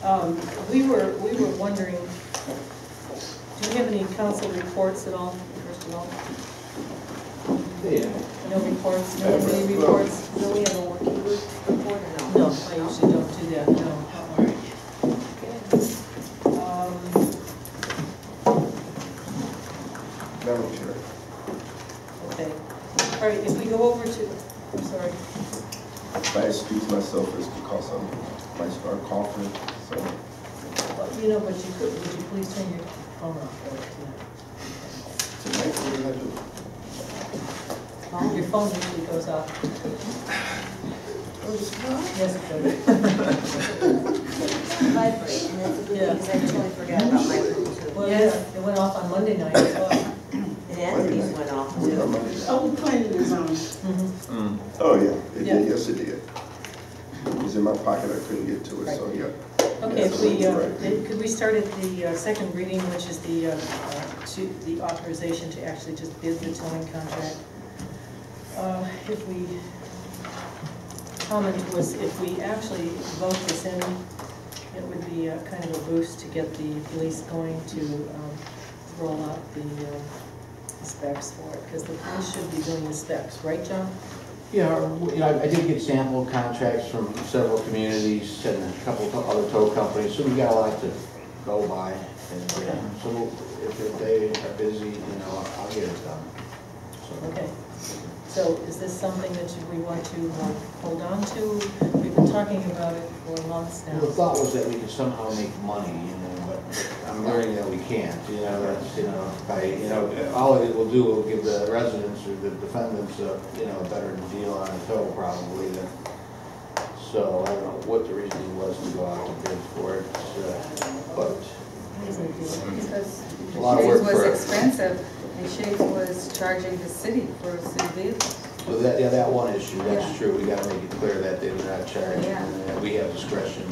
We were wondering, do you have any council reports at all, first of all? Yeah. No reports, no committee reports? Do we have a working group report or no? No, I usually don't do that, no. Madam Chair. Okay. All right, if we go over to, I'm sorry. I excuse myself, it's because I might start coughing, so. Well, you know, but you could, would you please turn your phone off? Tonight, what did I do? Your phone usually goes off. Oh, it's not? Yes, it does. Vibrate, and that's a good Yeah. thing, 'cause I totally forgot about my room too. Well, yeah, it went off on Monday night as well. And Anthony's went off What too. am I doing? Oh, planning is on. Oh, yeah, it Yeah. did, yes, it did. It was in my pocket, I couldn't get to it, so, yeah. Okay, if we, Right. could we start at the second reading, which is the authorization to actually just bid the towing contract? If we, comment was, if we actually vote this in, it would be kind of a boost to get the police going to roll out the specs for it, because the police should be doing the specs, right, John? Yeah, you know, I did get sample contracts from several communities and a couple of other tow companies, so we got a lot to go by. And so if they are busy, you know, I'll get it done. So. Okay. So is this something that we want to hold on to? We've been talking about it for months now. Well, the thought was that we could somehow make money, you know, but I'm learning that we can't, you know, that's, you know, by, you know, all it will do will give the residents or the defendants a, you know, a better deal on a tow probably than, so I don't know what the reasoning was to go out and bid for it, but Because a lot of Shades work was for it. expensive, and Shades was charging the city for city vehicles. So that, yeah, that one issue, that's Yeah. true, we gotta make it clear that they're not charging, Yeah. and we have discretion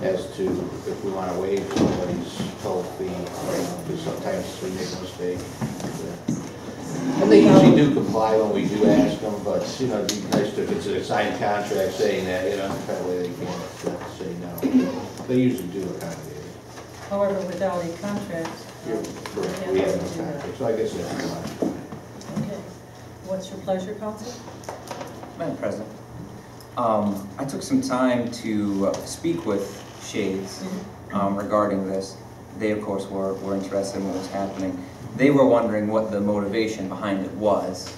as to if we wanna waive somebody's toll fee, because sometimes we make a mistake. And they usually do comply when we do ask them, but, you know, it'd be nice to, if it's a signed contract saying that, you know, that way they can't say no. They usually do accommodate it. However, without a contract, You're correct. We have no contract, so I guess that's fine. okay. What's your pleasure, Council? Madam President, I took some time to speak with Shades regarding this. They, of course, were interested in what was happening. They were wondering what the motivation behind it was.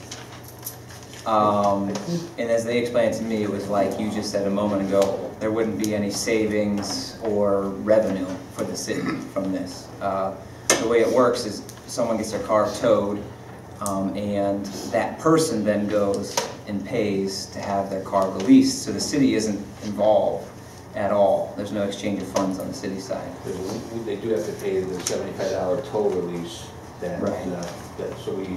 And as they explained to me, it was like you just said a moment ago, there wouldn't be any savings or revenue for the city from this. The way it works is someone gets their car towed, and that person then goes and pays to have their car released, so the city isn't involved at all. There's no exchange of funds on the city side. They do have to pay the $75 toll release that, Right. So we.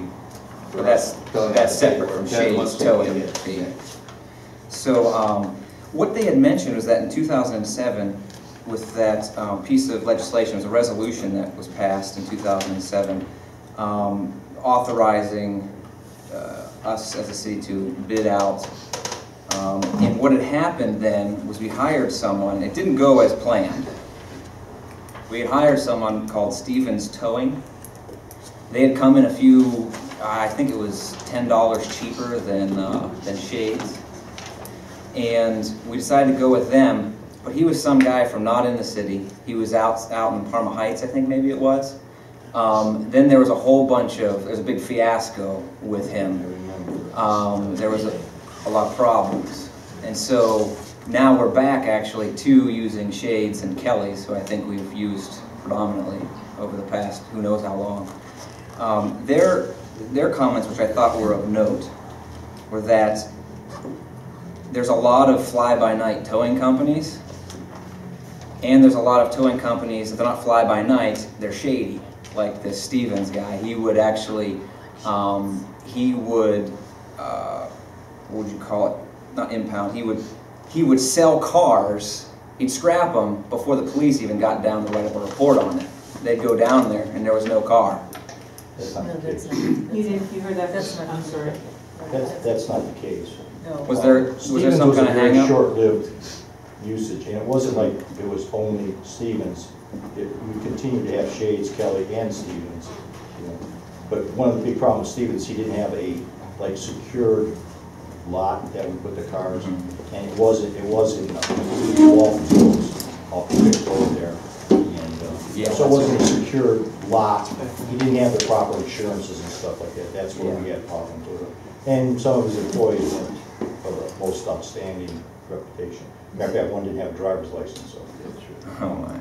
But that's separate from Shades towing fee. So what they had mentioned was that in 2007, with that piece of legislation, it was a resolution that was passed in 2007, authorizing us as a city to bid out. And what had happened then was we hired someone. It didn't go as planned. We had hired someone called Stevens Towing. They had come in a few, I think it was $10 cheaper than Shades. And we decided to go with them, but he was some guy from not in the city. He was out in Parma Heights, I think maybe it was. Then there was a whole bunch of, there was a big fiasco with him. There was a lot of problems. And so now we're back actually to using Shades and Kelly's, who I think we've used predominantly over the past who knows how long. Their comments, which I thought were of note, were that there's a lot of fly-by-night towing companies, and there's a lot of towing companies that they're not fly-by-night, they're shady. Like this Stevens guy, he would actually, what would you call it? Not impound. He would sell cars. He'd scrap them before the police even got down to write up a report on it. They'd go down there and there was no car. No, that's not. You heard that? That's not. I'm sorry. That's not the case. No. Was there some kind of hang-up? Short-lived usage, and it wasn't like it was only Stevens. We continued to have Shades, Kelly, and Stevens, you know. But one of the big problems with Stevens, he didn't have a, like, secured lot that we put the cars, and it wasn't wall tools off the big road there. And, so it wasn't a secured lot. He didn't have the proper insurances and stuff like that. That's where we had problems with it. And some of his employees weren't of the most outstanding reputation. Matter of fact, one didn't have a driver's license, so. Oh my.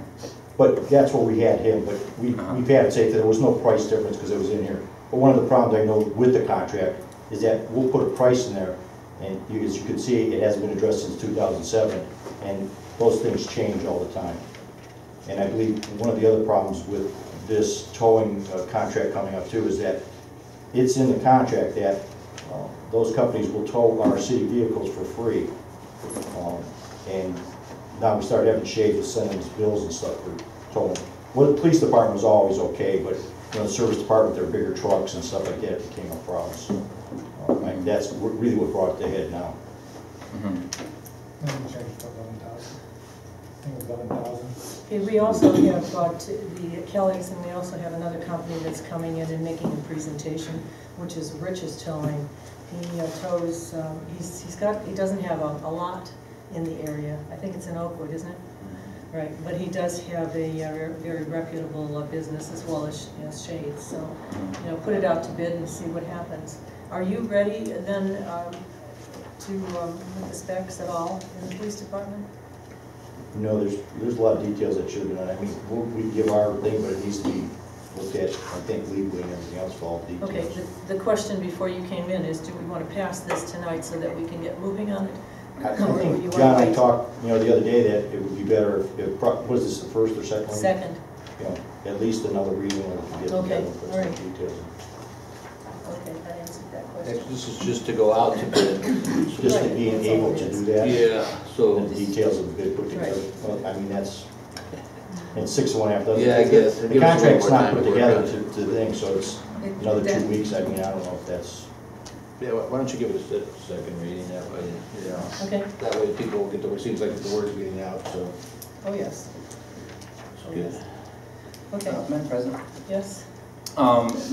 But that's where we had him, but we've had to say that there was no price difference because it was in here. But one of the problems I know with the contract is that we'll put a price in there, and as you can see, it hasn't been addressed since 2007, and those things change all the time. And I believe one of the other problems with this towing contract coming up too is that it's in the contract that those companies will tow our city vehicles for free. And now we started having Shades with sending us bills and stuff for towing. Well, the police department was always okay, but you know, the service department, their bigger trucks and stuff like that, it became a problem. So, I mean, that's really what brought it to head now. Okay, we also have the Kellys, and we also have another company that's coming in and making a presentation, which is Rich's Towing. He tows, he doesn't have a lot in the area. I think it's in Oakwood, isn't it? Right, but he does have a very reputable business as well as Shades. So, you know, put it out to bid and see what happens. Are you ready then to with the specs at all in the police department? No, there's a lot of details that should have been done. I mean, we give our thing, but it needs to be looked at, I think, legally and everything else for all details. Okay, the question before you came in is, do we want to pass this tonight so that we can get moving on it? I think John and I talked, the other day that it would be better if, was this the first or second one? Second. At least another reading where we can get together and put some details in. Okay, that answered that question. This is just to go out to bid. Just to being able to do that. Yeah, so. And the details of the bid put together. Well, I mean, that's, and 6 of 1 half dozen. Yeah, I guess. The contract's not put together to the thing, so it's another 2 weeks. I mean, I don't know if that's. Yeah, why don't you give it a second reading that way? Yeah. Okay. That way people will get the word, seems like the word's getting out, so Oh, yes. it's good. Okay, Madam President? yes.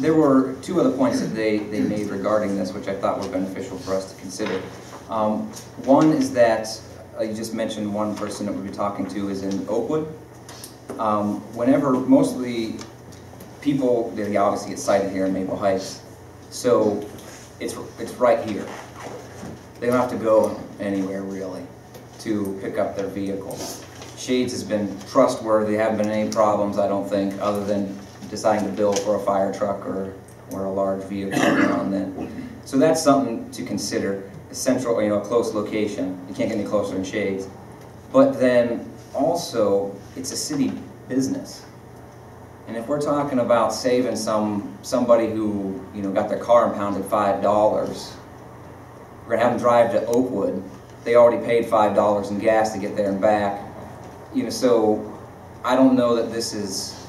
There were 2 other points that they made regarding this, which I thought were beneficial for us to consider. One is that you just mentioned one person that we'll be talking to is in Oakwood. Whenever, mostly people, they obviously get cited here in Maple Heights, so it's right here. They don't have to go anywhere really to pick up their vehicle. Shades has been trustworthy, haven't been any problems, I don't think, other than deciding to bill for a fire truck or a large vehicle now and then. So that's something to consider. A central, a close location. You can't get any closer than Shades. But then also, it's a city business. And if we're talking about saving somebody who got their car impounded $5, we're gonna have them drive to Oakwood. They already paid $5 in gas to get there and back. So I don't know that this is,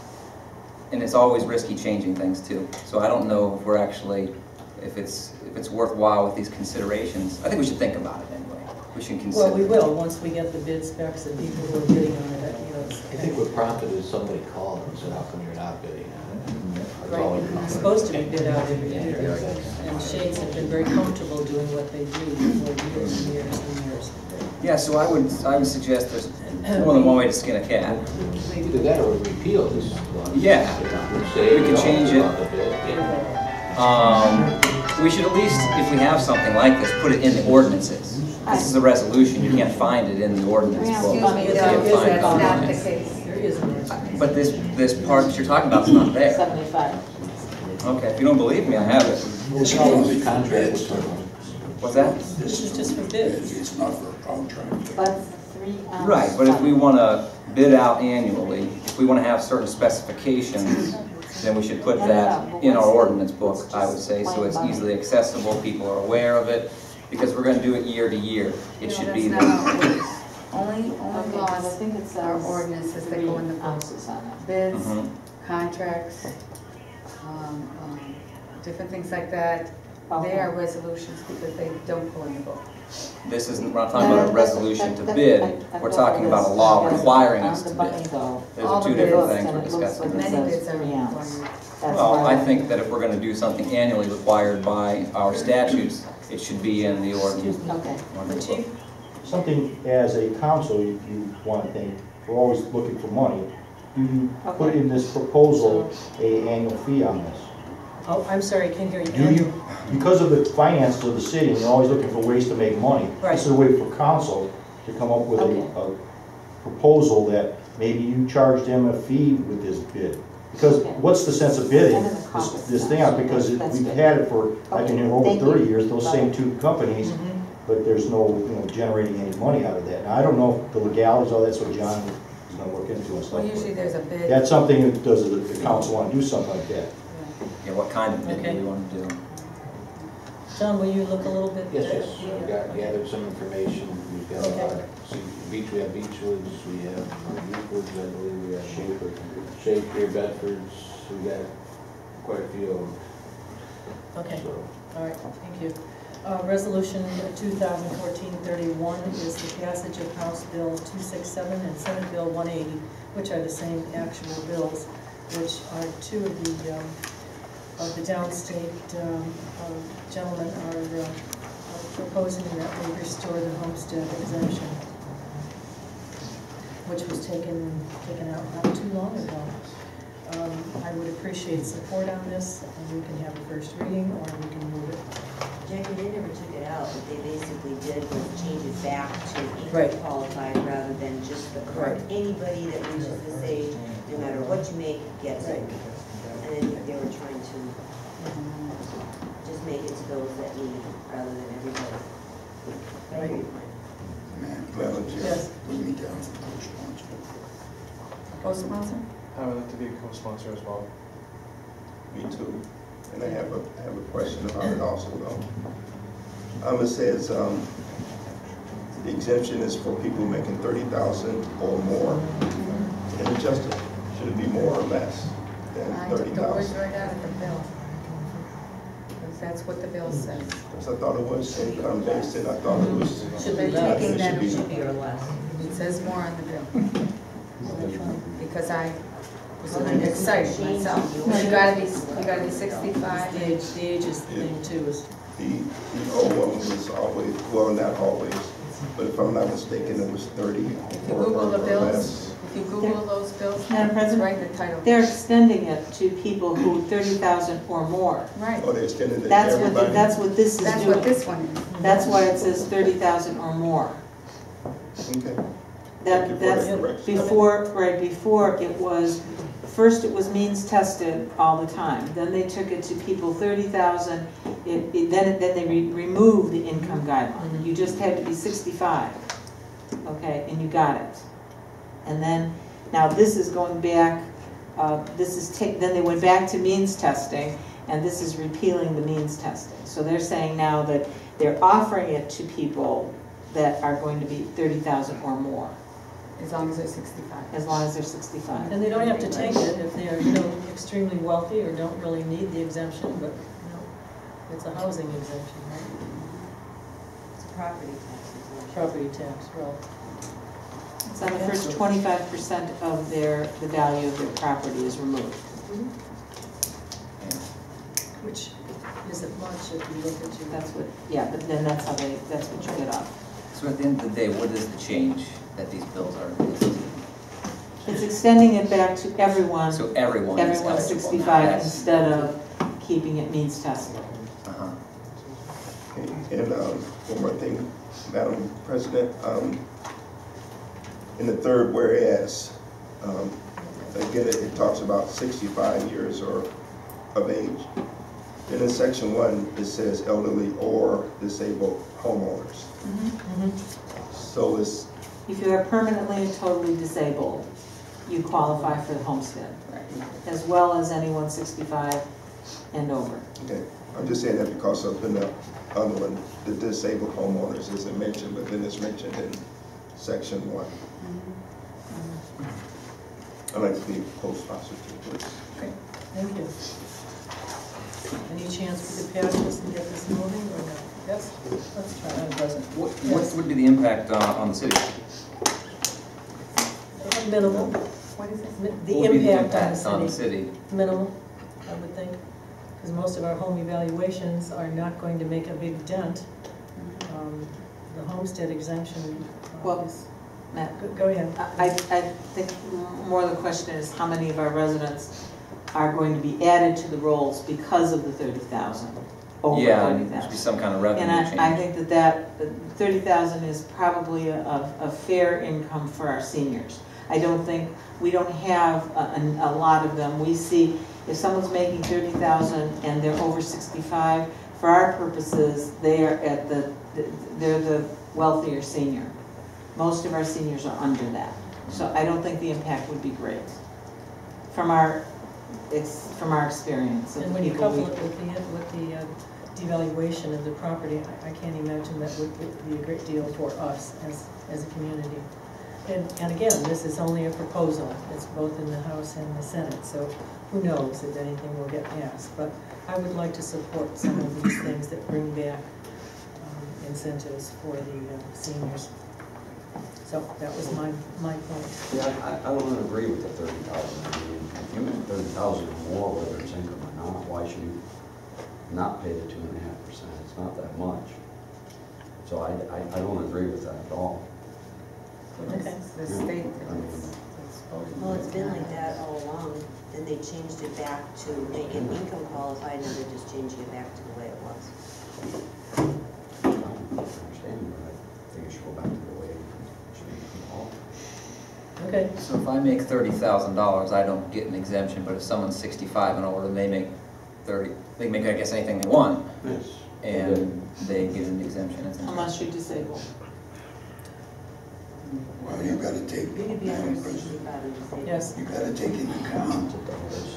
and it's always risky changing things too. So I don't know if we're actually, if it's worthwhile with these considerations. I think we should think about it anyway. We should consider. Well, we will, once we get the bid specs and people who are bidding on it, I think what prompted is somebody called and said, how come you're not bidding on it? That's all it Right, prompted. it's supposed to be bid out every year. And Shades have been very comfortable doing what they do for years and years and years. Yeah, so I would suggest there's more than one way to skin a cat. Either that or repeal this one. Yeah. Say, We can change it. about the bid. We should at least, if we have something like this, put it in the ordinances. This is a resolution, you can't find it in the ordinance book. Excuse me, You no, can't find it that's not the online. case. There is an ordinance. But this part that you're talking about is not there. 75. Okay, if you don't believe me, I have it. It's not the contract. What's that? This is just for bids. It's not for a contract. But 3 ounce. Right, but if we want to bid out annually, if we want to have certain specifications, then we should put that in our ordinance book, I would say, so it's easily accessible, people are aware of it, because we're going to do it year to year. It should be That's not there. our ordinance. Only laws, our ordinances that go in the book. Bids, contracts, different things like that. They are resolutions because they don't go in the book. This isn't, we're not talking about a resolution to bid, we're talking about a law requiring us to bid. Those are two different things we're discussing. Many bids are required. Well, I think that if we're gonna do something annually required by our statutes, it should be in the ordinance. Okay. The chief? Something as a council, you want to think, we're always looking for money. Do you put in this proposal a annual fee on this? Oh, I'm sorry, I can't hear you. Do you, because of the finances of the city, and you're always looking for ways to make money, Right. this is a way for council to come up with a proposal that maybe you charge them a fee with this bid. Because what's the sense of bidding this thing out? Because we've had it for, I've been here over 30 years, those same two companies, but there's no, generating any money out of that. Now, I don't know if the legalities, all that's what John is gonna look into and stuff. Well, usually there's a bid. That's something that does the council want to do something like that. Yeah, what kind of bid do Okay. we want to do? John, will you look a little bit? Yes, we got gathered some information, we've got a lot of, we have Beechwoods, we have Euclids, I believe, we have Shakespeare, Bedfords, we got quite a few of them. Okay, So, all right, thank you. Resolution 2014-31 is the passage of House Bill 267 and Senate Bill 180, which are the same actual bills, which are two of the downstate gentlemen are proposing that we restore the homestead exemption, which was taken out not too long ago. I would appreciate support on this, and we can have a first reading, or we can move it. Jackie, they never took it out. What they basically did was change it back to Right. income qualified rather than just the card. Right. Anybody that reaches this age, no matter what you make, gets it. And then they were trying to just make it to those that need it rather than everybody. Right. Madam Chair. Yes. Co-sponsor? I would like to be a co-sponsor as well. Me too. And I have a question about it also though. It says, the exemption is for people making 30,000 or more. And it just, should it be more or less than I took the words 30,000? right out of the bill. Because that's what the bill says. Because I thought it was income based and I thought it was. Should They're be less. taking that, It it should Be or less. says more on the bill. Because I was a little excited myself. You gotta be 65. The age is the thing too, is, The old one was always, well, not always, but if I'm not mistaken, it was 30 If you or Google the bills, less. if you Google those bills, Madam it's President, right in the title. they're extending it to people who 30,000 or more. Right. Oh, they extended it to That's everybody? what this is That's what doing. this one is. That's why it says 30,000 or more. Okay. Thank you for That's that correction. before it was, first it was means tested all the time. Then they took it to people 30,000, then they removed the income guideline. You just had to be 65, okay, and you got it. And then, now this is going back, then they went back to means testing, and this is repealing the means testing. So they're saying now that they're offering it to people that are going to be 30,000 or more, As long as they're 65. as long as they're 65. and they don't have to take it if they are, extremely wealthy or don't really need the exemption, but, it's a housing exemption, right? It's a property tax exemption. Property tax, well, It's on the first 25% of the value of their property is removed. which isn't much if you look at your. That's what, yeah, but then that's what you get off. So at the end of the day, what is the change that these bills are? It's extending it back to everyone, So everyone is eligible. everyone's 65 That's- instead of keeping it means tested. Uh-huh. And one more thing, Madam President, in the third whereas, again, it talks about 65 years or of age. And in section 1, it says elderly or disabled homeowners. So it's, If you are permanently and totally disabled, you qualify for the homestead, as well as anyone 65 and over. okay, I'm just saying that because up in the other one, the disabled homeowners isn't mentioned, but then it's mentioned in section 1. I'd like to be co-sponsor too, please. Thank you. Any chance we could pass this and get this moving, or no? Yes, let's try Madam it. President, what would be the impact on the city? Minimal. What is it? The What would be impact on the city? city. Minimal, I would think, because most of our home evaluations are not going to make a big dent. The homestead exemption Well, is, Matt, go ahead. I think more the question is how many of our residents are going to be added to the rolls because of the 30,000, over Yeah, there should be 30,000. some kind of revenue And change. I think that 30,000 is probably a fair income for our seniors. I don't think, we don't have a lot of them. We see if someone's making 30,000 and they're over 65, for our purposes, they are they're the wealthier senior. Most of our seniors are under that. So I don't think the impact would be great from our experience. of And when you people couple we- it with the devaluation of the property, I can't imagine that would be a great deal for us as a community. And again, this is only a proposal. It's both in the House and the Senate, so who knows if anything will get passed. But I would like to support some of these things that bring back incentives for the seniors. So that was my point. Yeah, I don't agree with the 30,000. I mean, if you make 30,000 or more, whether it's income or not, why should you not pay the 2.5%? It's not that much. So I don't agree with that at all. Okay. The state. Well, it's been like that all along, then they changed it back to make it income qualified, and they're just changing it back to the way it was. I understand, but I think it should go back to the way it should be. Okay. So if I make $30,000, I don't get an exemption, but if someone's 65 and older, they make 30, they can make, I guess, anything they want, Yes. and they get an exemption. Unless you're disabled. Well, you gotta take, You could be under Madam President, 65 and disabled. Yes. you gotta take into account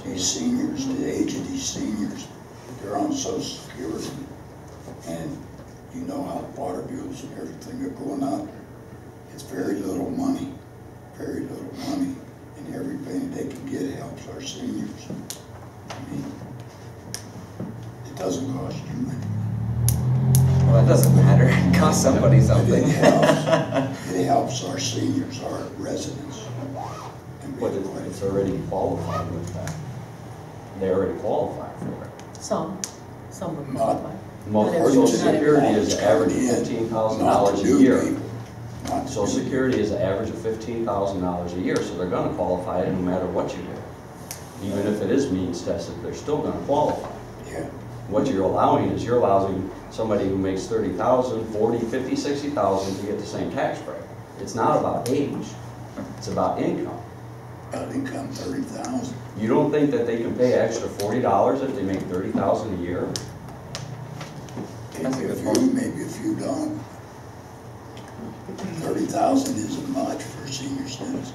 these seniors, the age of these seniors. They're on Social Security, and you know how water bills and everything are going up. It's very little money, and every penny they can get helps our seniors. I mean, it doesn't cost you money. Well, it doesn't matter. It costs somebody But something. it helps our seniors, our residents. And But it's already qualified with that. They already qualify for it. Some would Not- qualify. Most But Social it's not Security is It's an average coming of in, $15,000 a new year. people, not Social new Security is an average of $15,000 a year, so they're gonna qualify it no matter what you do. Even if it is means tested, they're still gonna qualify. Yeah. What you're allowing is you're allowing somebody who makes 30,000, 40, 50, 60,000 to get the same tax break. It's not about age, it's about income. About income 30,000. You don't think that they can pay extra $40 if they make 30,000 a year? That's a Maybe a good few, point. maybe a few don't. 30,000 isn't much for a senior citizen.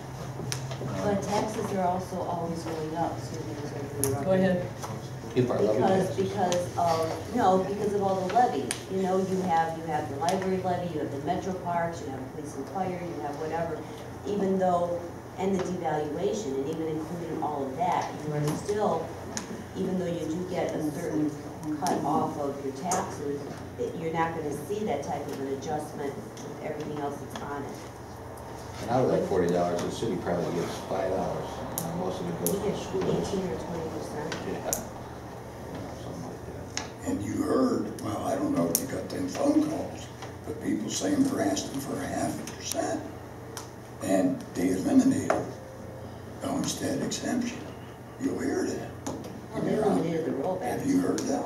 But taxes are also always going up, excuse me, I'm sorry to interrupt. Go ahead. Keep our levy taxes. Because of all the levies, you know, you have the library levy, you have the metro parks, you have police and fire, you have whatever, even though, and the devaluation, and even including all of that, you are still, even though you do get a certain cut off of your taxes, you're not gonna see that type of an adjustment with everything else that's on it. And out of that $40, the city probably gets $5. Most of it goes You to get schools. 18 or 20%. Yeah. Something like that. And you heard, well, I don't know if you got them phone calls, but people saying they're asking for 0.5%. And they eliminated the homestead exemption. You'll hear that. Well, they eliminated the rollback. Have you heard that?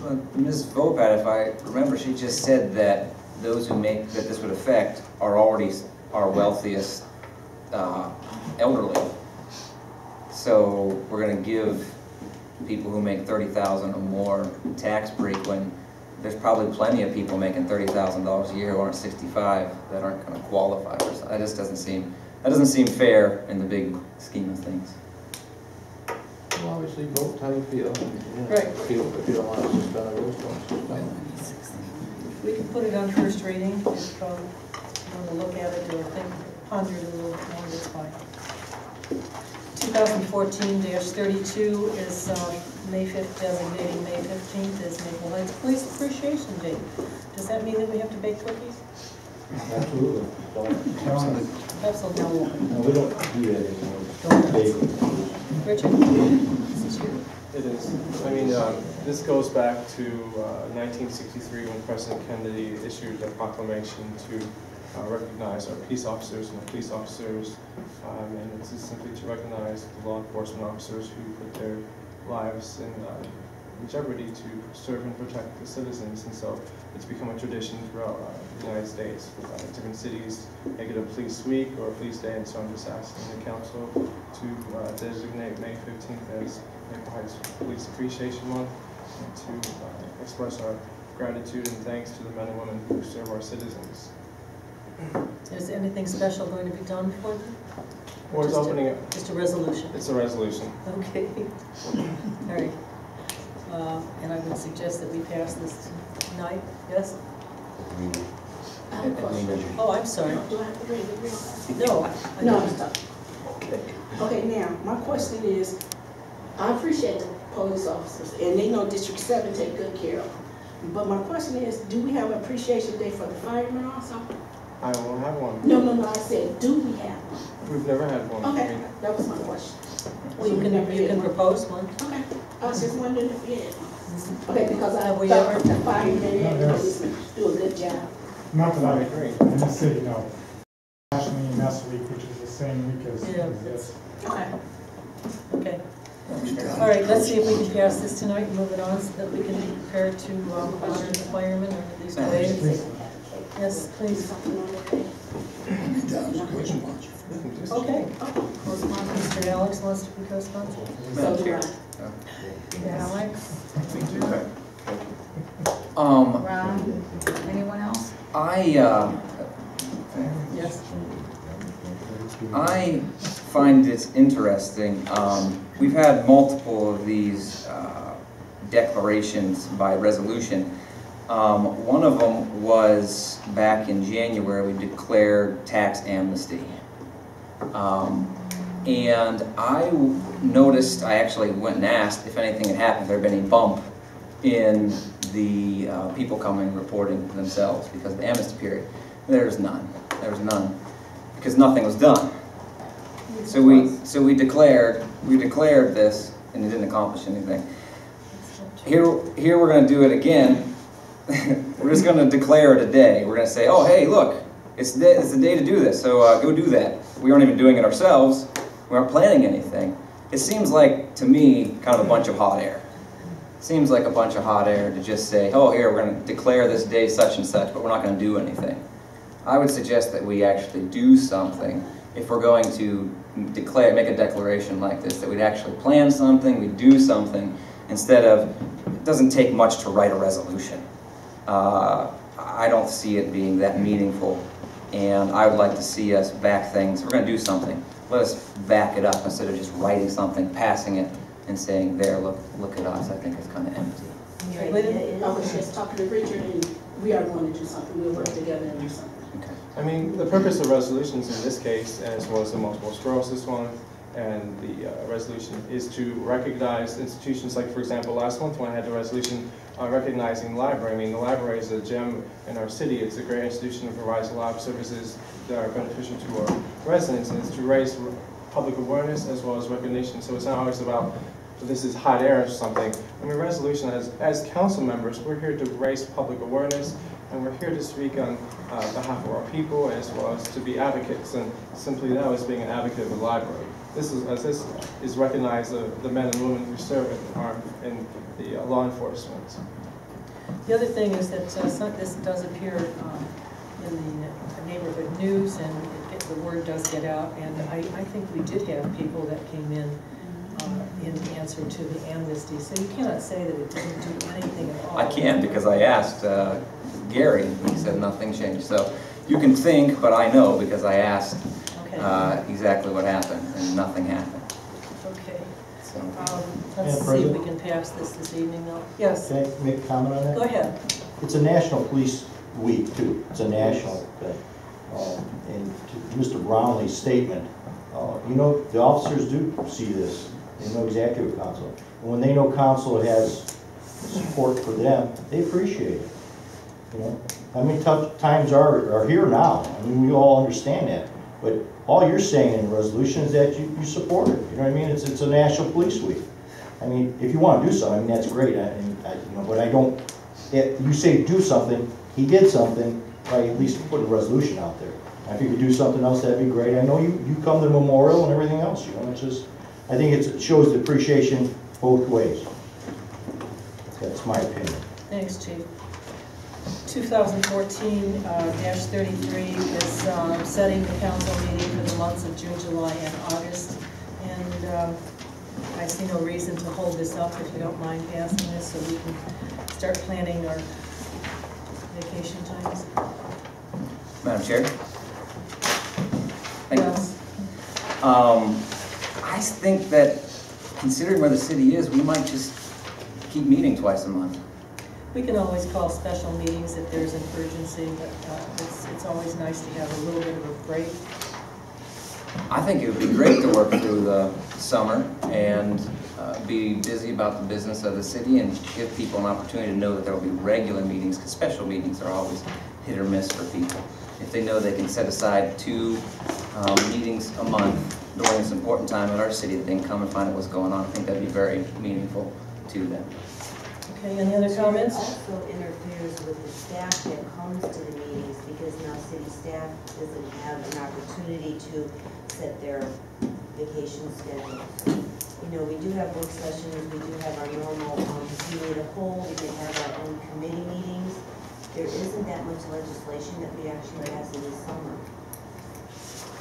Well, Ms. Vopat, if I remember, she just said that those who make, that this would affect are already our wealthiest elderly. So we're gonna give people who make 30,000 or more tax break when there's probably plenty of people making $30,000 a year who aren't 65 that aren't gonna qualify for something. That just doesn't seem fair in the big scheme of things. Well, obviously, vote how you feel. Right. If you don't want to suspend the rules, don't suspend. We can put it on first reading, if you want to look at it, or think, ponder it a little bit more, that's fine. 2014-32 is designating May 15th as Maple Heights Police Appreciation Day. Does that mean that we have to bake cookies? Absolutely. Absolutely. No, we don't do that anymore. Don't. Big. Richard, this is you. It is. I mean, this goes back to 1963 when President Kennedy issued a proclamation to recognize our peace officers and the police officers, and it's just simply to recognize the law enforcement officers who put their lives in jeopardy to serve and protect the citizens. And so it's become a tradition throughout the United States. Different cities make it a police week or a police day, and so I'm just asking the council to designate May 15th as Maple Heights Police Appreciation Month, and to express our gratitude and thanks to the men and women who serve our citizens. Is anything special going to be done for them? Or it's opening up. Just a resolution? It's a resolution. Okay. All right. And I would suggest that we pass this tonight. Yes? Oh, I'm sorry. Do I have to read it real fast? No. No, I'm sorry. Okay, now, my question is, I appreciate the police officers, and they know District 7 take good care of them. But my question is, do we have an appreciation day for the firemen also? I won't have one. No, I said, do we have one? We've never had one. Okay, that was my question. Well, you can propose one. Okay, I was just wondering if you had one. Okay, because I Have we thought ever- the firemen and the policemen do a good job. Not that I agree. in the city, no. National EMS week, which is the same week as Yeah. this. Okay. Okay. All right, let's see if we can pass this tonight and move it on so that we can be prepared to honor the firemen, or at least wave. Please. Yes, please. Okay. Mr. Alex wants to be co-sponsor. So do I. Alex, Okay. Ron, anyone else? Yes. I find it interesting. We've had multiple of these declarations by resolution. One of them was back in January, we declared tax amnesty. And I noticed, I actually went and asked if anything had happened, if there had been a bump in the people coming reporting themselves because of the amnesty period. There's none. There was none. Because nothing was done. So we declared this, and it didn't accomplish anything. Here we're going to do it again. We're just going to declare it a day. We're going to say, oh, hey, look, it's the day to do this, so go do that. We aren't even doing it ourselves. We aren't planning anything. It seems like, to me, kind of a bunch of hot air. It seems like a bunch of hot air to just say, oh, here, we're going to declare this day such and such, but we're not going to do anything. I would suggest that we actually do something. If we're going to make a declaration like this, that we'd actually plan something, we'd do something, instead of, it doesn't take much to write a resolution. I don't see it being that meaningful, and I would like to see us back things. We're going to do something. Let us back it up instead of just writing something, passing it, and saying, there, look at us. I think it's kind of empty. I was just talking to Richard, and we are going to do something. We'll work together and do something. Okay. I mean, the purpose of resolutions in this case, as well as the multiple sclerosis one, and the resolution is to recognize institutions like, for example, last month when I had the resolution recognizing the library. I mean, the library is a gem in our city. It's a great institution that provides a lot of services that are beneficial to our residents, and it's to raise public awareness as well as recognition. So it's not always about this is hot air or something. I mean, resolution, as council members, we're here to raise public awareness, and we're here to speak on behalf of our people as well as to be advocates, and simply that is being an advocate of the library. This is recognize the men and women who serve in the law enforcement. The other thing is that this does appear in the neighborhood news, and the word does get out, and I think we did have people that came in answer to the amnesty, so you cannot say that it didn't do anything at all. I can't, because I asked Gary, and he said nothing changed. So you can think, but I know because I asked exactly what happened, and nothing happened. Okay. So. Let's see if we can pass this evening, though. Yes? Can I make a comment on that? Go ahead. It's a National Police Week, too. It's a national thing. And to Mr. Brownlee's statement, you know, the officers do see this They know exactly what council. And when they know council has support for them, they appreciate it. You know, I mean, tough times are here now. I mean, we all understand that. But all you're saying in the resolution is that you support it. You know what I mean? It's a National Police Week. I mean, if you want to do something, I mean, that's great. But I don't. You say do something. He did something by at least putting a resolution out there. If you could do something else, that'd be great. I know you come to the memorial and everything else. You know, it's just. I think it shows the appreciation both ways. That's my opinion. Thanks, Chief. 2014-33 is setting the council meeting for the months of June, July, and August. And I see no reason to hold this up if you don't mind passing this so we can start planning our vacation times. Madam Chair? Thank you. Yes. I think that considering where the city is, we might just keep meeting twice a month. We can always call special meetings if there's an urgency, but it's always nice to have a little bit of a break. I think it would be great to work through the summer and be busy about the business of the city and give people an opportunity to know that there will be regular meetings, because special meetings are always hit or miss for people. If they know they can set aside 2 meetings a month during this important time in our city, that they can come and find out what's going on, I think that'd be very meaningful to them. Okay, any other comments? It also interferes with the staff that comes to the meetings, because now city staff doesn't have an opportunity to set their vacation schedule. You know, we do have work sessions, we do have our normal committee of the whole, we can have our own committee meetings. There isn't that much legislation that we actually have in the summer.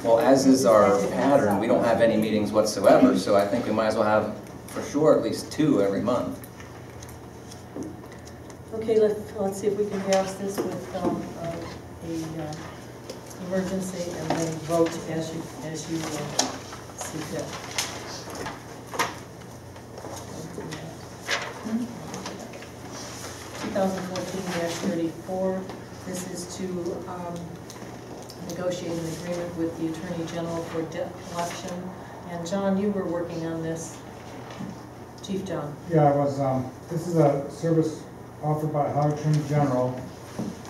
Well, as is our pattern, we don't have any meetings whatsoever, so I think we might as well have, for sure, at least 2 every month. Okay, let's see if we can pass this with a emergency and then vote as you see fit. 2014-34. This is to negotiate an agreement with the Attorney General for debt collection. And John, you were working on this. Chief John. Yeah, I was, this is a service offered by Ohio Attorney General,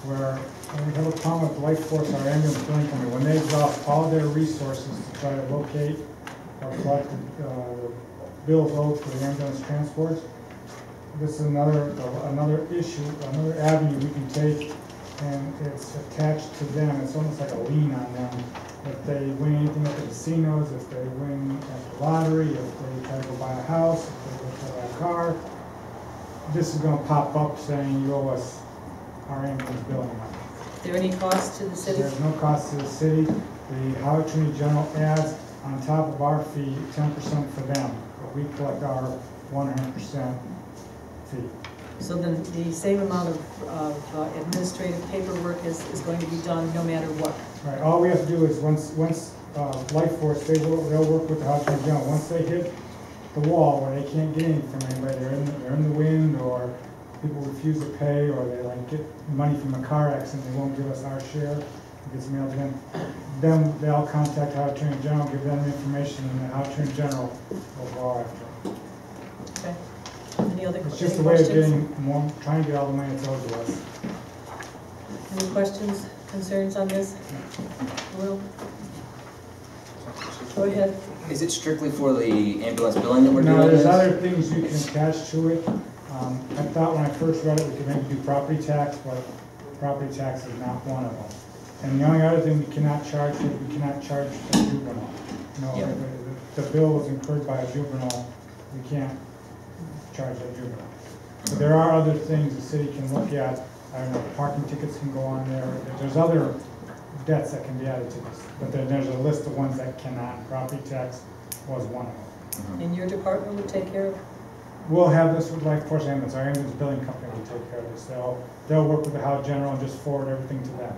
where we have a problem with Life Force, our ambulance billing company. When they exhaust all their resources to try to locate or collect the bills owed for the ambulance transports, this is another issue, another avenue we can take, and it's attached to them. It's almost like a lien on them. If they win anything at the casinos, if they win at the lottery, if they try to go buy a house, if they go try to buy a car, this is going to pop up saying you owe us our ambulance billing money. Is there any cost to the city? There's no cost to the city. The Ohio Attorney General adds on top of our fee 10% for them, but we collect our 100% fee. So then the same amount of administrative paperwork is going to be done no matter what. Right. All we have to do is once Life Force, they'll work with the Ohio Attorney General. Once they hit the wall where they can't get anything from anybody, they're in the wind, or people refuse to pay, or they like get money from a car accident, they won't give us our share, it gets mailed in. Then they'll contact our Attorney General, give them the information, and the Attorney General will go after them. Okay. Any other questions? It's just a way of getting more, trying to get all the money that's owed to us. Any questions, concerns on this? Will? Go ahead. Is it strictly for the ambulance billing that we're doing No, there's this? other things you can attach to it. I thought when I first read it, we could maybe do property tax, but property tax is not one of them. And the only other thing we cannot charge is we cannot charge a juvenile. You know, Yeah. if the bill was incurred by a juvenile, we can't charge that juvenile. But there are other things the city can look at. I don't know, parking tickets can go on there. There's other debts that can be added to this. But then there's a list of ones that cannot. Property tax was one of them. And your department would take care of it? We'll have this with Life Force Ambulance. Our ambulance billing company will take care of this. They'll work with the Ohio General and just forward everything to them.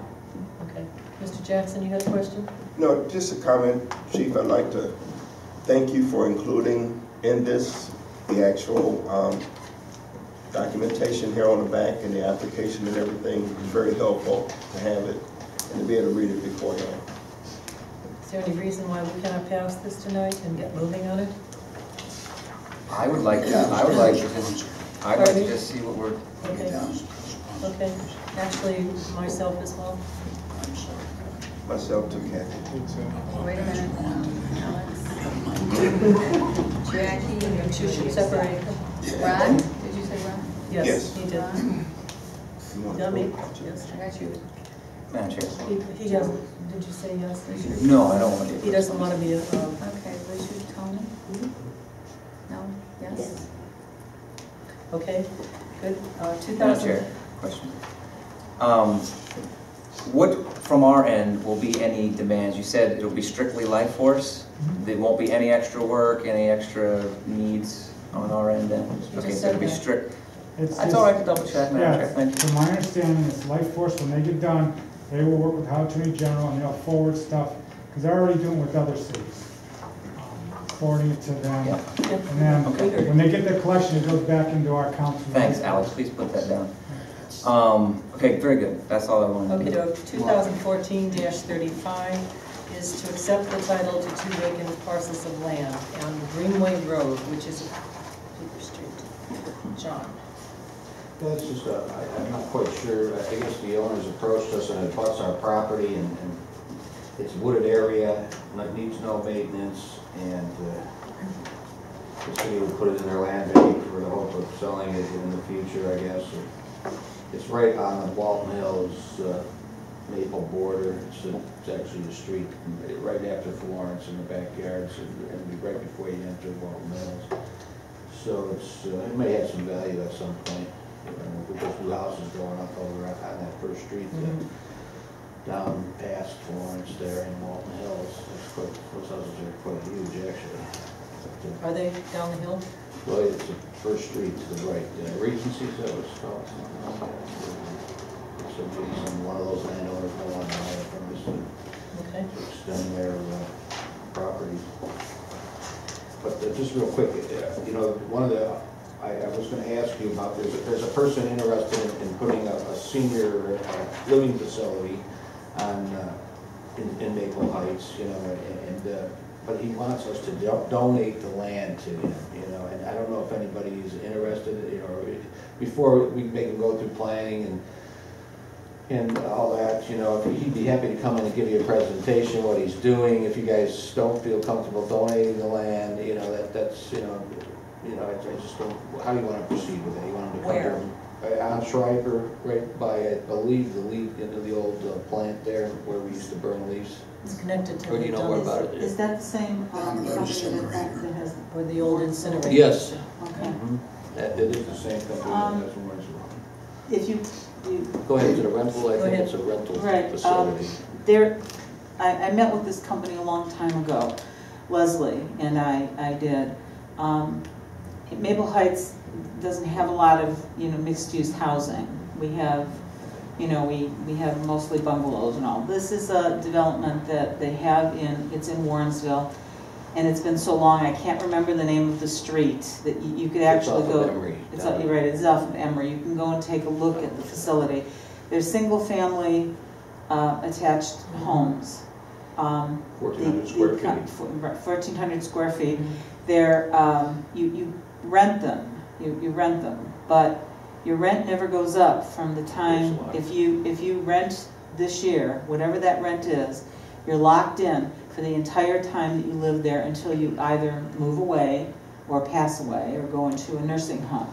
Okay. Mr. Jackson, you had a question? No, just a comment, Chief. I'd like to thank you for including in this the actual documentation here on the back and the application and everything. It's very helpful to have it and to be able to read it beforehand. Is there any reason why we cannot pass this tonight and get moving on it? I would like to just see what we're, Okay, okay, actually, myself as well. I'm sorry. Myself too, Kathy. Wait a minute. Jackie, You two should separate. Ron, did you say Ron? Yes, Yes. he did. You want to Got me? vote? Yes. I got you. Madam Chair. He doesn't, did you say yes? No, I don't want to. He doesn't want to be a, Okay, was you Tony? No? Yes? okay, good. Madam 2000. Chair, question. What, from our end, will be any demands? You said it'll be strictly life force? There won't be any extra work, any extra needs on our end then? You Okay, just so it'll be said that. strict. It's That's just- all right to double check, Madam Chair, Yeah, thank you. from my understanding, it's Life Force, when they get done, they will work with Ohio Attorney General and they'll forward stuff, because they're already doing it with other cities. Forwarding it to them, Yeah. and then Okay. when they get their collection, it goes back into our accounts. Thanks, Alex, please put that down. Okay, very good, that's all I wanted to Okay, do. 2014-35 is to accept the title to 2 vacant parcels of land on Greenway Road, which is Peter Street. John? That's just, I'm not quite sure, I guess the owners approached us and it butts our property and it's a wooded area, and it needs no maintenance, and the city would put it in their land bank for the hope of selling it in the future, I guess. It's right on the Walton Hills Maple border, it's actually the street right after Florence in the backyards, and right before you enter Walton Hills. So it may have some value at some point. With those new houses going up over on that first street down past Florence there in Walton Hills. Those houses are quite huge, actually. Are they down the hill? Well, it's the first street to the right. Regency, is that what it's called? So maybe one of those landowners will want to buy it from us Okay. to extend their property. But just real quick, you know, one of the, I was going to ask you about, there's a person interested in putting a senior living facility on, in Maple Heights, you know, but he wants us to donate the land to him, you know, and I don't know if anybody is interested, you know, before we make him go through planning and all that, you know, he'd be happy to come in and give you a presentation, what he's doing. If you guys don't feel comfortable donating the land, you know, that's, you know, I just don't, how do you want to proceed with that? You want him to come Where? on Schreiber, right by, I believe, the into the old plant there where we used to burn leaves. It's connected to Or do you know the what about it? Is that the same company that has? or the old incinerator. Yes. Okay. It is the same company that has one. If you Go ahead to the rental, I Go think ahead. it's a rental Right, facility. I met with this company a long time ago, Leslie, and I did. Maple Heights doesn't have a lot of, you know, mixed-use housing. We have, you know, we have mostly bungalows and all. This is a development that they have it's in Warrensville, and it's been so long, I can't remember the name of the street, that you could actually go. It's off of Emory. You're right, it's off of Emory. You can go and take a look at the facility. There's single-family attached homes. 1,400 square feet. 1,400 square feet. They're, you rent them, you rent them, but your rent never goes up from the time, if you rent this year, whatever that rent is, you're locked in for the entire time that you live there until you either move away or pass away or go into a nursing home.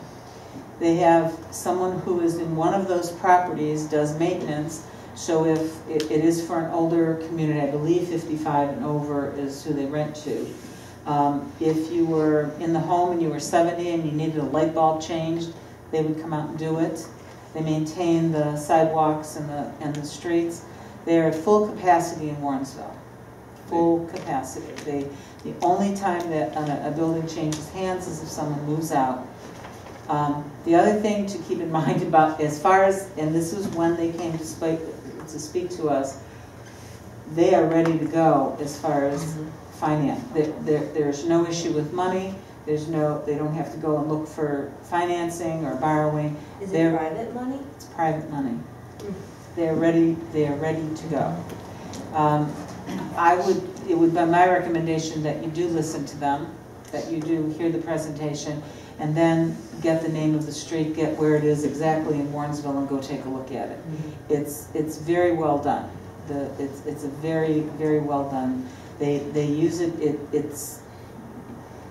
They have someone who is in one of those properties, does maintenance, so if it is for an older community, I believe 55 and over is who they rent to. If you were in the home and you were 70 and you needed a light bulb changed, they would come out and do it. They maintain the sidewalks and the streets. They're at full capacity in Warrensville. Full capacity. The only time that a building changes hands is if someone moves out. The other thing to keep in mind about, as far as, and this is when they came to speak to us, they are ready to go as far as finance. There's no issue with money. They don't have to go and look for financing or borrowing. Is it private money? It's private money. They're ready to go. It would be my recommendation that you do listen to them, that you do, hear the presentation, and then get the name of the street, get where it is exactly in Warrensville, and go take a look at it. It's very well done. It's a very, very well done. They use it,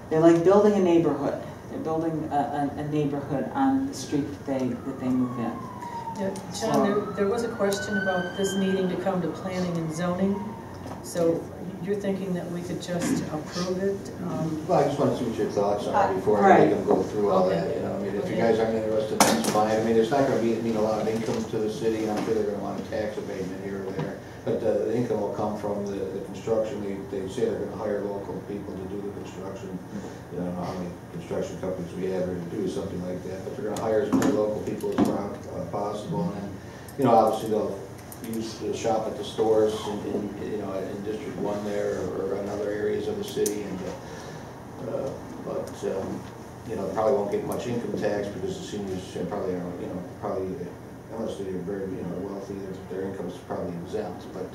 they're like building a neighborhood. They're building a neighborhood on the street that they move in. Yeah, John, there was a question about this needing to come to planning and zoning. So you're thinking that we could just approve it? Well, I just want to see what your thoughts are before I right. make them go through all Okay. that, you know, I mean, if you Okay. guys aren't interested, that's fine. I mean, there's not gonna mean a lot of income to the city, and I'm sure they're gonna want a tax abatement here or there. But the income will come from the construction. They say they're gonna hire local people to do the construction. You know, how many construction companies we have or to do something like that, but they're gonna hire as many local people as possible. And then, you know, obviously they'll use the shop at the stores in you know, in District 1 there or in other areas of the city. And you know, probably won't get much income tax because the seniors probably are, you know, probably unless they're very, you know, wealthy, their income is probably exempt. But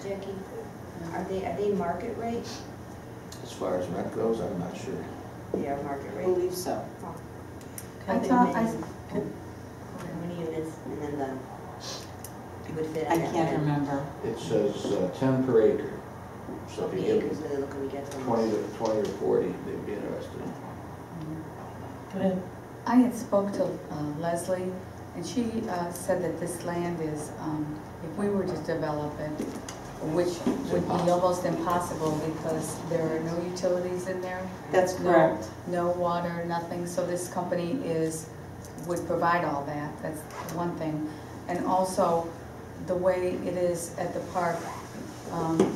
Jackie, are they market rate? as far as rent goes, I'm not sure. They are market I rate. believe so. I How thought, many units, and then you would fit I on that can't land? remember. It says 10 per acre. So How if you many give acres are they looking to get from? 20 or 40, they'd be interested. Go ahead. I had spoke to Leslie, and she said that this land is, if we were to develop it, which would be almost impossible because there are no utilities in there. That's correct. No water, nothing, so this company would provide all that, that's one thing. And also, the way it is at the park,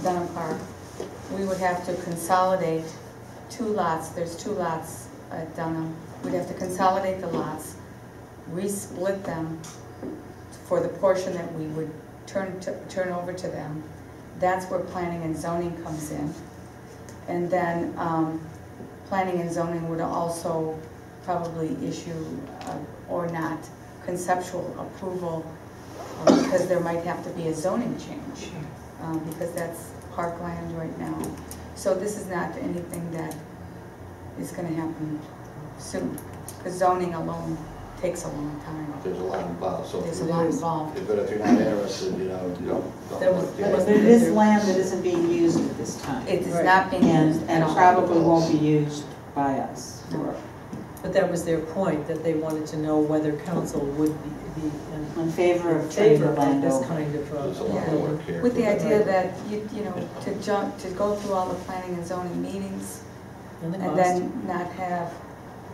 Dunham Park, we would have to consolidate 2 lots, there's 2 lots at Dunham. We'd have to consolidate the lots, resplit them for the portion that we would turn over to them. That's where planning and zoning comes in. And then planning and zoning would also probably issue or not conceptual approval because there might have to be a zoning change because that's parkland right now. So this is not anything that is going to happen soon because zoning alone takes a long time. There's a lot involved. So There's a lot involved. But if you're not interested, you know, don't That was- look that at was- it. But it is land that isn't being used at this time. It is Right. not being used at And all. probably won't be used by us. But that was their point, that they wanted to know whether council would be In favor in of turning favor the of land this over. kind of There's a lot of building. work here. With the idea that, you know, to go through all the planning and zoning meetings And the and cost. then not have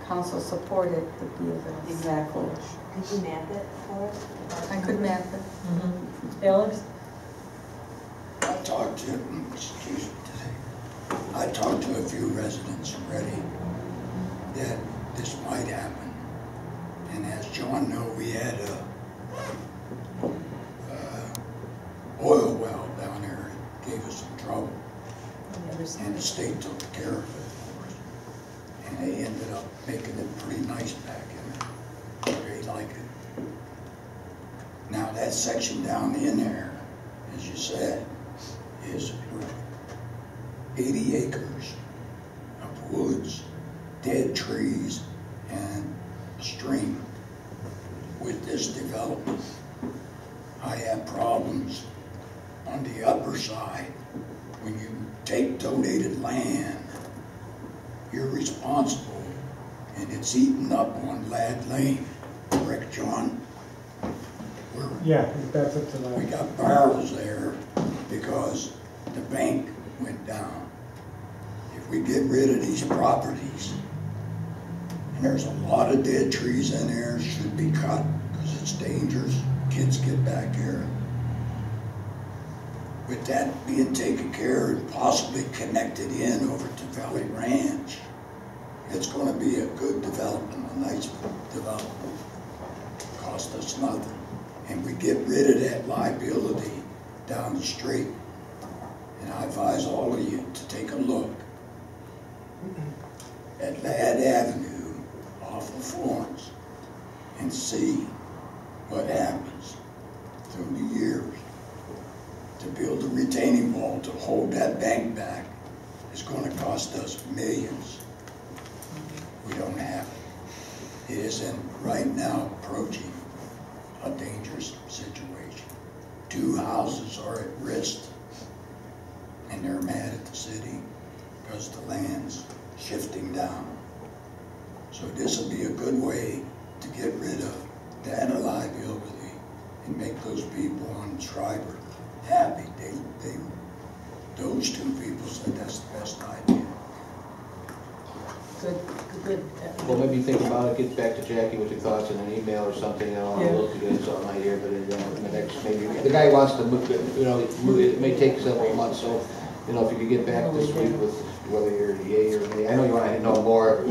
council support it would be a little Exactly. foolish. Could you map it for us? I could map it. Mhm. Alex? I talked to, excuse me today, I talked to a few residents already that this might happen. And as John know, we had a oil well down there that gave us some trouble. On the other side. And the state took care of it for us. And they ended up making it pretty nice back in there. They like it. Now that section down in there, as you said, is 80 acres of woods, dead trees, and a stream. With this development, I have problems on the upper side. When you take donated land, you're responsible, and it's eaten up on Lad Lane. Correct, John? Yeah, that's up to We that. got barrels there because the bank went down. If we get rid of these properties, and there's a lot of dead trees in there, should be cut because it's dangerous. Kids get back here. With that being taken care of and possibly connected in over to Valley Ranch, it's going to be a good development, a nice development. Cost us nothing. And we get rid of that liability down the street. And I advise all of you to take a look at Ladd Avenue off of Florence and see what happens through the years. To build a retaining wall to hold that bank back is gonna cost us millions. We don't have it. It isn't right now approaching a dangerous situation. 2 houses are at risk, and they're mad at the city because the land's shifting down. So this would be a good way to get rid of that liability and make those people on Schreiber happy. Those 2 people said that's the best idea. Good. Well, maybe think about it, get back to Jackie with your thoughts in an email or something, I don't want to Yeah. look to get something out here, but in the next, maybe, the guy wants to move, it may take several months, so, if you could get back this week with whether you're yay or nay, I know you want to know more.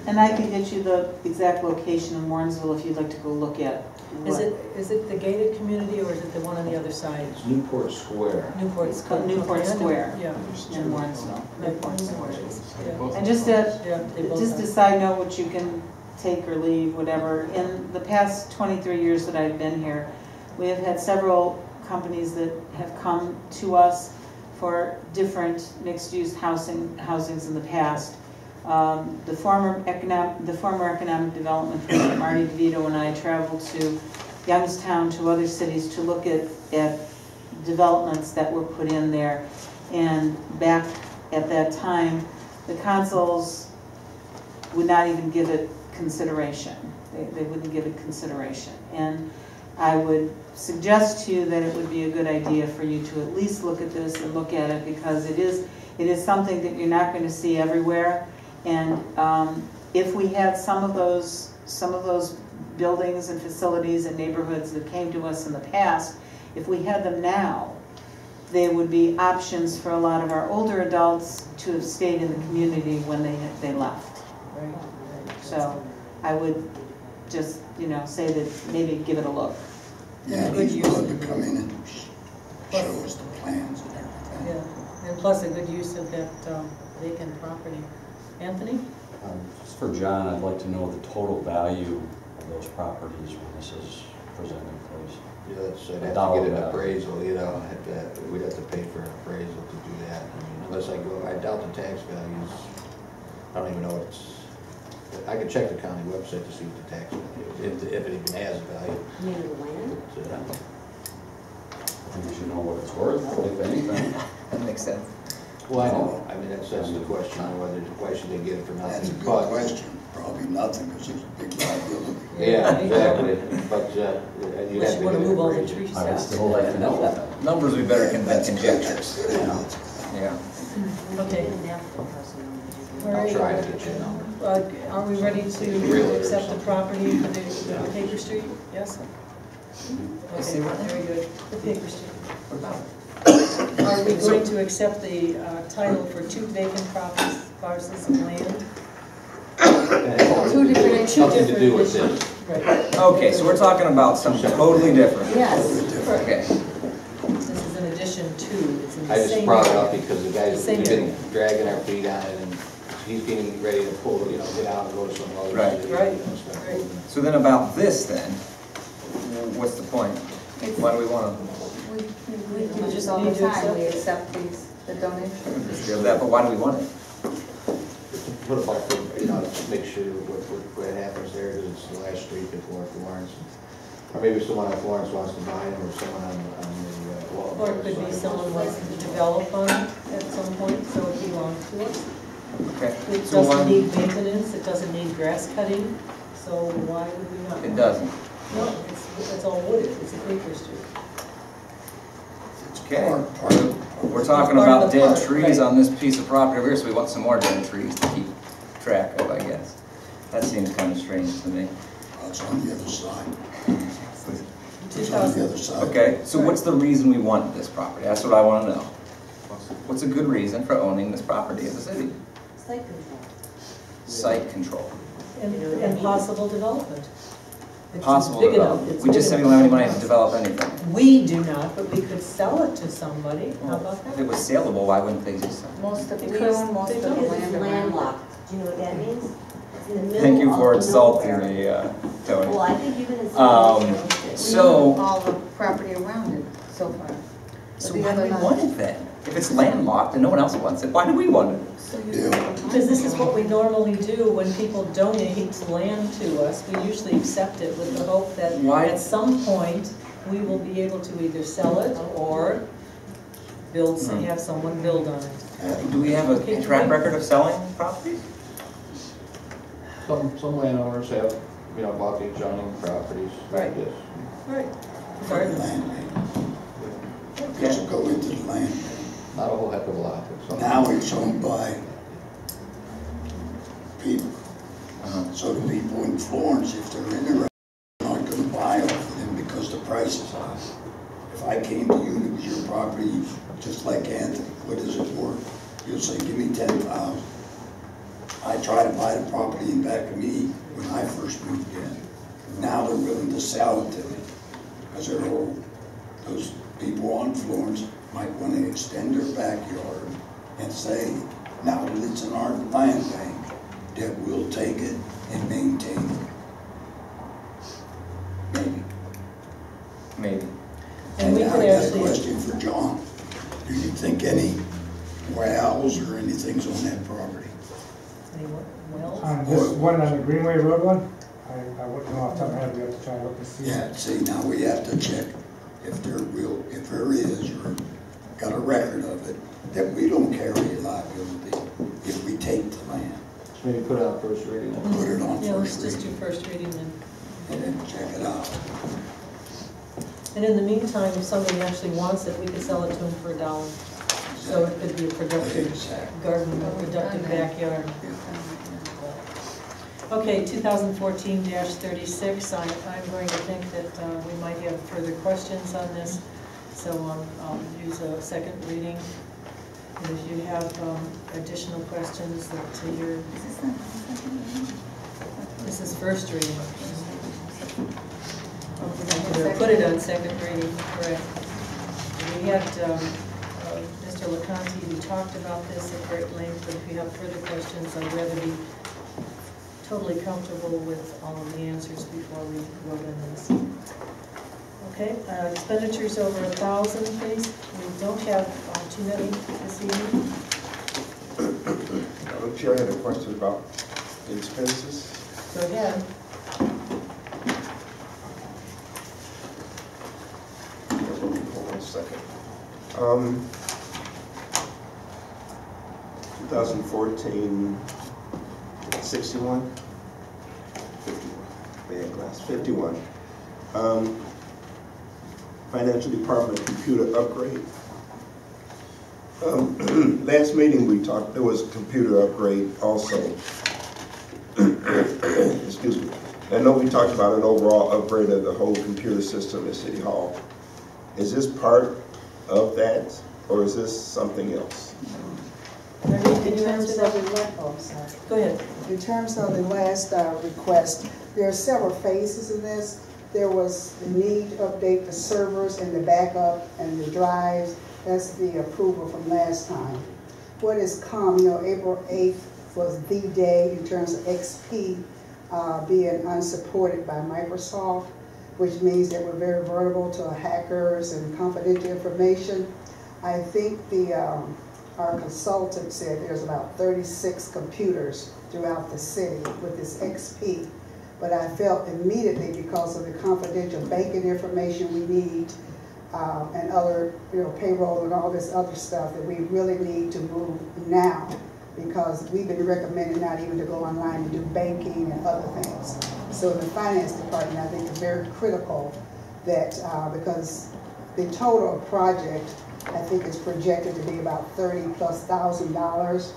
And I can get you the exact location in Warrensville if you'd like to go look at. Is it the gated community or is it the one on the other side? It's Newport Square. Newport. It's called Newport Square. Yeah. In Warrensville. Newport Square. Yeah. And just a a side note, which you can take or leave, whatever. In the past 23 years that I've been here, we have had several companies that have come to us for different mixed-use housings in the past. The former economic development president, Marty DeVito, and I traveled to Youngstown, to other cities, to look at developments that were put in there. And back at that time, the consuls would not even give it consideration. They wouldn't give it consideration. And I would suggest to you that it would be a good idea for you to at least look at this and look at it, because it is something that you're not going to see everywhere. And if we had some of those buildings and facilities and neighborhoods that came to us in the past, if we had them now, they would be options for a lot of our older adults to have stayed in the community when they left. Right. So I would just, say that maybe give it a look. Yeah, Good he's use. willing to come in and show us the plans and everything. Yeah, and plus a good use of that vacant property. Anthony? Just for John, I'd like to know the total value of those properties when this is presented, please. Yeah, I'd have to get an appraisal, we'd have to pay for an appraisal to do that. I mean, unless I doubt the tax values, I don't even know what it's, I could check the county website to see what the tax value is, if it even has a value. You mean the land? I think you should know what it's worth, if anything. That makes sense. Well, I know, I mean, that's the question, why should they get it for nothing? That's a good question. Probably nothing, because it's a big liability. Yeah, exactly, but you Unless you want to move all the trees I would out. still like to know that. Numbers we better convince conjectures. Yeah. Okay. All I'll right. try to get you a number. Are we ready to accept the property for the Paper Street? Yes? Okay, very good. The Paper Street. Are we going to accept the title for 2 vacant parcels of land? Two different. Something to do with this. Right. Okay, so we're talking about something totally different. Yes. Okay. This is in addition to, it's in the I just same brought it up area. because the guys, Same we've been area. dragging our feet on it, and he's getting ready to pull, get out and go to some other Right. city. Right. Start Right. moving. So then about this then, what's the point? Why do we want We just all the time, we accept the donations. to do that, but why do we want it? Put a buffer, to make sure what happens there, because it's the last street before Florence. Or maybe someone on Florence wants to buy them, or someone on the wall. Or it could be someone wants to develop on it at some point, so it belongs to us. Okay. It So doesn't why- need maintenance, it doesn't need grass cutting, so why would we not? It doesn't. No, it's all wooded, it's a Paper Street. Okay. Part of We're talking Part of about the dead park, trees right. on this piece of property over here, so we want some more dead trees to keep track of, I guess. That seems kind of strange to me. It's on the other side. It's on the 2000. other side. Okay, so what's the reason we want this property? That's what I want to know. What's a good reason for owning this property as a city? Site control. Site control. And possible development. It's Possible big enough, development. it's We just big said we don't have any enough. money to develop anything. We do not, but we could sell it to somebody, how about If it that? was saleable, why wouldn't they just sell it? Most of, we Because own most they of the don't. land It's around. landlocked. Do you know what that means? It's in the middle Thank you for of insulting nowhere. me, Well, Tony. I think you can insult. Um, We So- own all the property around it so far. So The why do other we nine. want it then? If it's landlocked and no one else wants it, why do we want it? Because this is what we normally do when people donate land to us. We usually accept it with the hope that Why? at some point, we will be able to either sell it or build, have someone build on it. Do we have a track record of selling properties? Some landowners have, bought the adjoining properties like Right. this. Right. For the Gardens. land bank. This will go into the land bank. Not a whole heck of a lot, but some. Now it's owned by people. So the people in Florence, if they're interested, are not gonna buy off of them because the price is high. If I came to you and it was your property, just like Anthony, what is it worth? You'll say, give me 10,000. I try to buy the property in back of me when I first moved in. Now they're willing to sell it to me because they're old. Those people on Florence might want to extend their backyard and say, now that it's in our land bank, that we'll take it and maintain it. Maybe. Maybe. And we now could I got a actually, question for John. Do you think any wells or anything's on that property? well, On this one, on the Greenway Road one, I wouldn't know off the top of my head, we have to try to look and see. Yeah, see, now we have to check if there is, or got a record of it, that we don't carry liability if we take the land. Just maybe put it on first reading. Put it on yeah, let's first just do reading first reading then. and then check it out. And in the meantime, if somebody actually wants it, we could sell it to them for $1. So it could be a productive garden, a productive backyard. Okay, 2014-36, I'm going to think that we might have further questions on this, so I'll use a second reading. And if you have additional questions to your... This is first reading. Put it on second reading, correct. We had Mr. LeConte, who talked about this at great length, but if you have further questions, I'd rather be totally comfortable with all of the answers before we vote on this. Okay, expenditures over 1,000, please. We don't have too many this evening. Madam Chair, I had a question about the expenses. Go ahead. Hold on a second. 2014, 61? 51. Bad glass. 51. Financial Department computer upgrade. Last meeting we talked, there was a computer upgrade also. Excuse me. I know we talked about an overall upgrade of the whole computer system at City Hall. Is this part of that, or is this something else? Can you answer that? Go ahead. In terms of the last request, there are several phases in this. There was the need to update the servers and the backup and the drives. That's the approval from last time. What has come, April 8th was the day in terms of XP being unsupported by Microsoft, which means that we're very vulnerable to hackers and confidential information. I think our consultant said there's about 36 computers throughout the city with this XP. But I felt immediately, because of the confidential banking information we need and other, payroll and all this other stuff, that we really need to move now, because we've been recommended not even to go online and do banking and other things. So the finance department, I think, is very critical that because the total project, I think, is projected to be about $30,000+.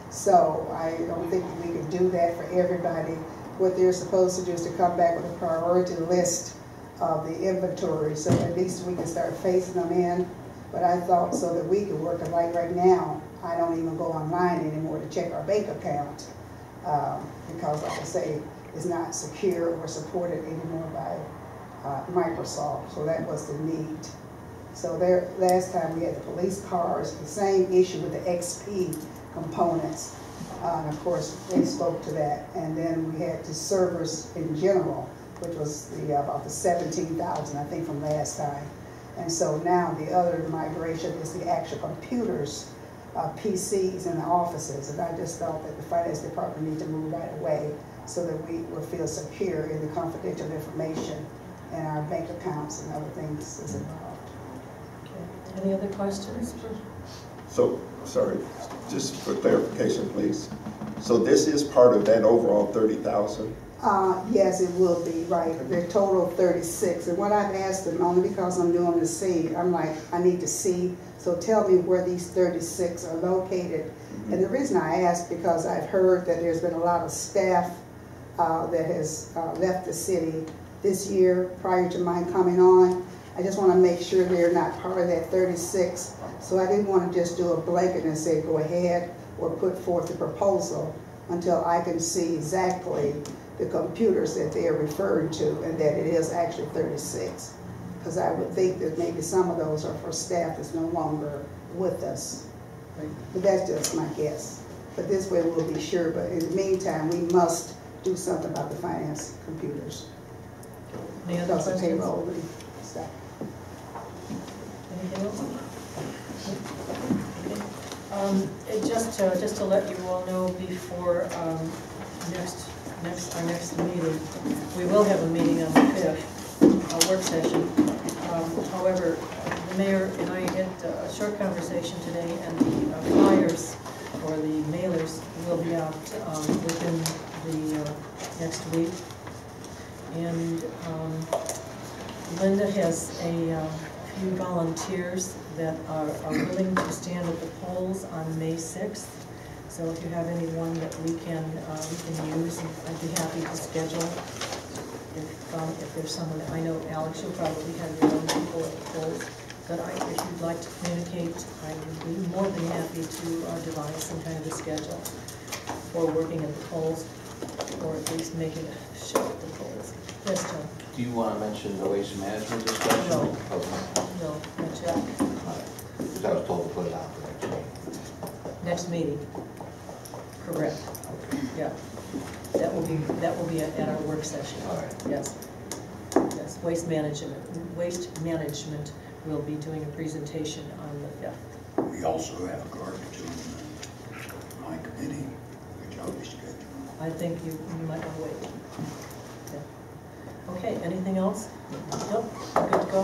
So I don't think we could do that for everybody. What they're supposed to do is to come back with a priority list of the inventory, so at least we can start phasing them in. But I thought so that we could work, like right now, I don't even go online anymore to check our bank account because, like I say, it's not secure or supported anymore by Microsoft. So that was the need. So last time we had the police cars, the same issue with the XP components. And of course, they spoke to that. And then we had the servers in general, which was about the 17,000, I think, from last time. And so now the other migration is the actual computers, PCs in the offices. And I just felt that the finance department needs to move right away so that we will feel secure in the confidential information and our bank accounts and other things that's involved. Okay. Any other questions? So, sorry, just for clarification, please. So this is part of that overall 30,000? Yes, it will be, right. The total 36. And what I've asked them, only because I'm doing the C, I'm like, I need to see, so tell me where these 36 are located. Mm-hmm. And the reason I asked, because I've heard that there's been a lot of staff that has left the city this year prior to mine coming on. I just want to make sure they're not part of that 36. So I didn't want to just do a blanket and say go ahead or put forth a proposal until I can see exactly the computers that they are referring to and that it is actually 36. Because I would think that maybe some of those are for staff that's no longer with us. Right. But that's just my guess. But this way we'll be sure. But in the meantime, we must do something about the finance computers. Any other questions? Payroll and stuff. Anything else? Okay. Just to let you all know before our next meeting, we will have a meeting on the 5th, a work session. However, the mayor and I had a short conversation today, and the flyers or the mailers will be out within the next week. And Linda has a few volunteers that are willing to stand at the polls on May 6th. So if you have anyone that we can use, I'd be happy to schedule. If there's someone, I know Alex, you'll probably have your own people at the polls, but if you'd like to communicate, I would be more than happy to devise some kind of a schedule for working at the polls, or at least making a show at the polls. Yes, John? Do you want to mention the waste management discussion? No. Okay. No, not yet. Because I was told to put it on for next meeting. Next meeting. Correct. Yeah. That will be at our work session. All right. Yes. Yes. Waste management will be doing a presentation on the 5th. We also have a garbage on my committee, which I'll be scheduling. I think you might want to wait. Yeah. Okay, anything else? Nope, good to go.